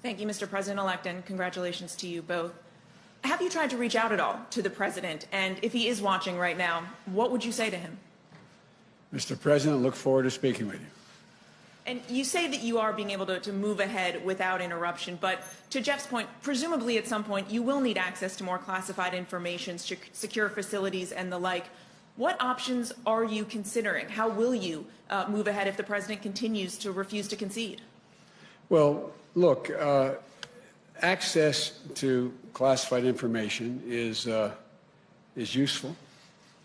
Thank you, Mr. President-elect, and congratulations to you both. Have you tried to reach out at all to the President? And if he is watching right now, what would you say to him? Mr. President, look forward to speaking with you. And you say that you are being able to move ahead without interruption, but to Jeff's point, presumably at some point you will need access to more classified information, secure facilities and the like. What options are you considering? How will you move ahead if the President continues to refuse to concede? Well, look, access to classified information is useful,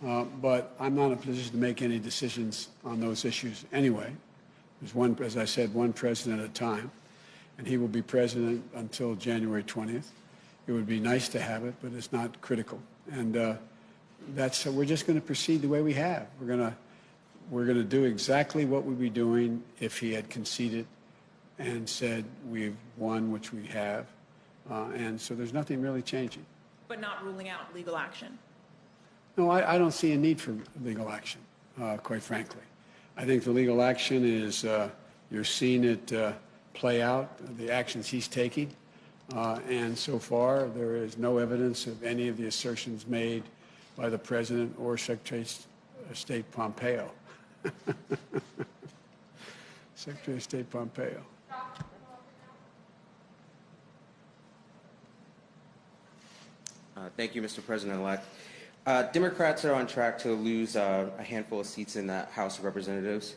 but I'm not in a position to make any decisions on those issues anyway. There's one, as I said, one president at a time, and he will be president until January 20th. It would be nice to have it, but it's not critical. And we're just going to proceed the way we have. We're going to do exactly what we'd be doing if he had conceded and said we've won, which we have. And so there's nothing really changing. But not ruling out legal action? No, I don't see a need for legal action, quite frankly. I think the legal action is, you're seeing it play out, the actions he's taking. And so far, there is no evidence of any of the assertions made by the President or Secretary of State Pompeo. Secretary of State Pompeo. Thank you, Mr. President-elect. Democrats are on track to lose a handful of seats in the House of Representatives.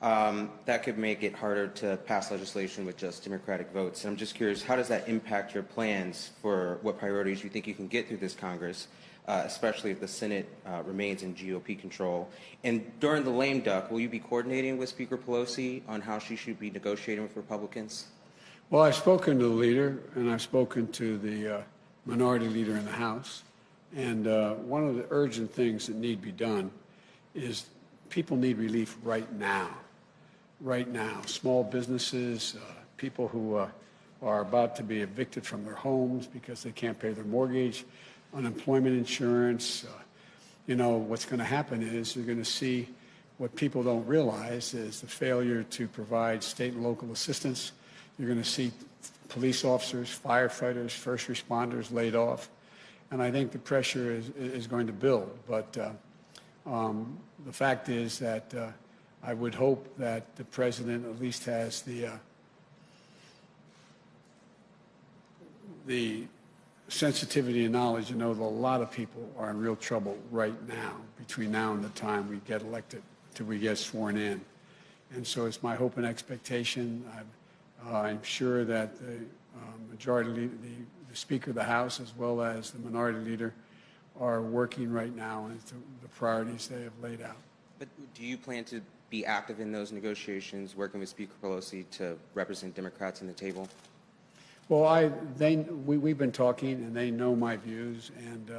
That could make it harder to pass legislation with just Democratic votes. And I'm just curious, how does that impact your plans for what priorities you think you can get through this Congress, especially if the Senate remains in GOP control? And during the lame duck, will you be coordinating with Speaker Pelosi on how she should be negotiating with Republicans? Well, I've spoken to the leader, and I've spoken to the minority leader in the House. And one of the urgent things that need to be done is people need relief right now. Right now. Small businesses, people who are about to be evicted from their homes because they can't pay their mortgage, unemployment insurance. You know, what's going to happen is you're going to see what people don't realize is the failure to provide state and local assistance. You're going to see police officers, firefighters, first responders laid off. And I think the pressure is going to build. But the fact is that I would hope that the President at least has the sensitivity and knowledge to know that a lot of people are in real trouble right now, between now and the time we get elected, till we get sworn in. And so it's my hope and expectation. I'm sure that the majority leader, the Speaker of the House, as well as the minority leader, are working right now on the priorities they have laid out. But do you plan to be active in those negotiations, working with Speaker Pelosi to represent Democrats in the table? Well, we've been talking, and they know my views, and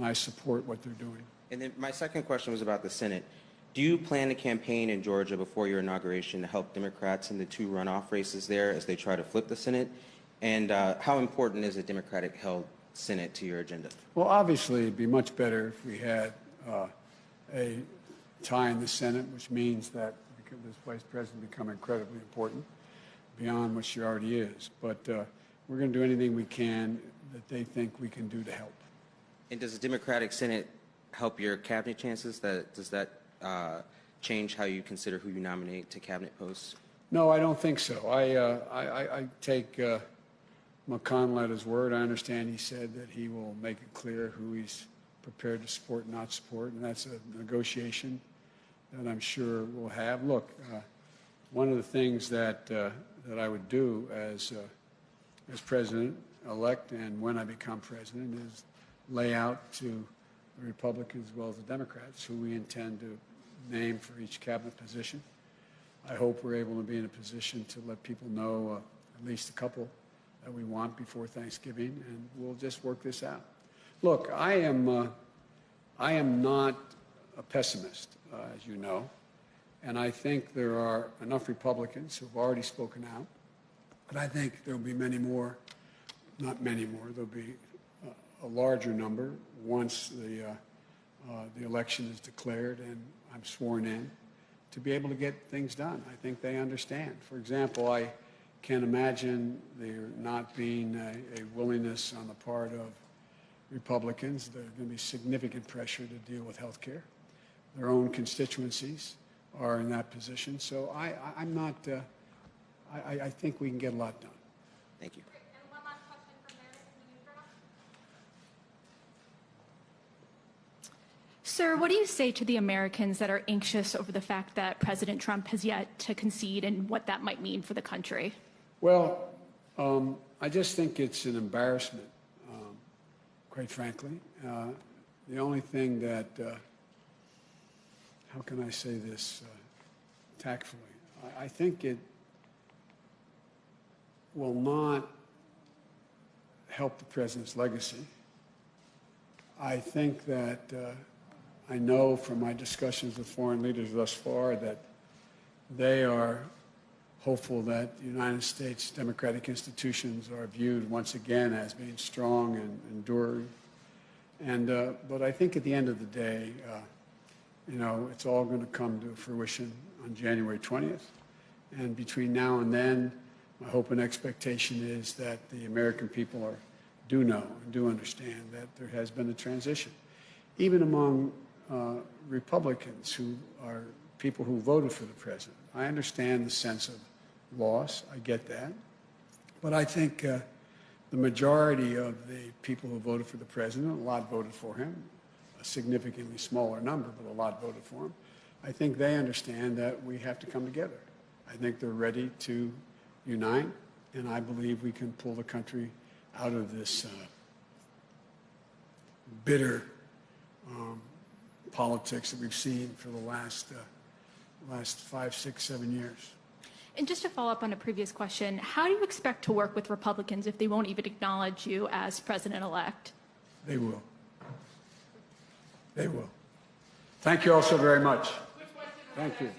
I support what they're doing. And then my second question was about the Senate. Do you plan to campaign in Georgia before your inauguration to help Democrats in the 2 runoff races there as they try to flip the Senate? And how important is a Democratic-held Senate to your agenda? Well, obviously, it'd be much better if we had a tie in the Senate, which means that because this Vice President become incredibly important beyond what she already is. But we're going to do anything we can that they think we can do to help. And does the Democratic Senate help your cabinet chances? Does that change how you consider who you nominate to cabinet posts? No, I don't think so. I take McConnell at his word. I understand he said that he will make it clear who he's prepared to support and not support, and that's a negotiation that I'm sure we'll have. Look, one of the things that I would do as president-elect and when I become president is lay out to the Republicans as well as the Democrats who we intend to name for each cabinet position. I hope we're able to be in a position to let people know at least a couple that we want before Thanksgiving, and we'll just work this out. Look, I am not a pessimist, as you know, and I think there are enough Republicans who have already spoken out, but I think there will be many more, not many more, there'll be a larger number once the election is declared and I'm sworn in, to be able to get things done. I think they understand. For example, I can't imagine there not being a willingness on the part of Republicans. There's going to be significant pressure to deal with health care. Their own constituencies are in that position. So I'm not, I think we can get a lot done. Thank you. And one last question from Meredith in the newsroom. Sir, what do you say to the Americans that are anxious over the fact that President Trump has yet to concede and what that might mean for the country? Well, I just think it's an embarrassment, quite frankly. The only thing that, how can I say this tactfully? I think it will not help the president's legacy. I think that I know from my discussions with foreign leaders thus far that they are hopeful that the United States democratic institutions are viewed once again as being strong and enduring. But I think at the end of the day, you know, it's all going to come to fruition on January 20th. And between now and then, my hope and expectation is that the American people do know and do understand that there has been a transition. Even among Republicans who are people who voted for the president, I understand the sense of loss. I get that. But I think the majority of the people who voted for the president, a lot voted for him, a significantly smaller number, but a lot voted for him. I think they understand that we have to come together. I think they're ready to unite, and I believe we can pull the country out of this bitter politics that we've seen for the last 5, 6, 7 years. And just to follow up on a previous question, how do you expect to work with Republicans if they won't even acknowledge you as president-elect? They will. They will. Thank you all so very much. Thank you.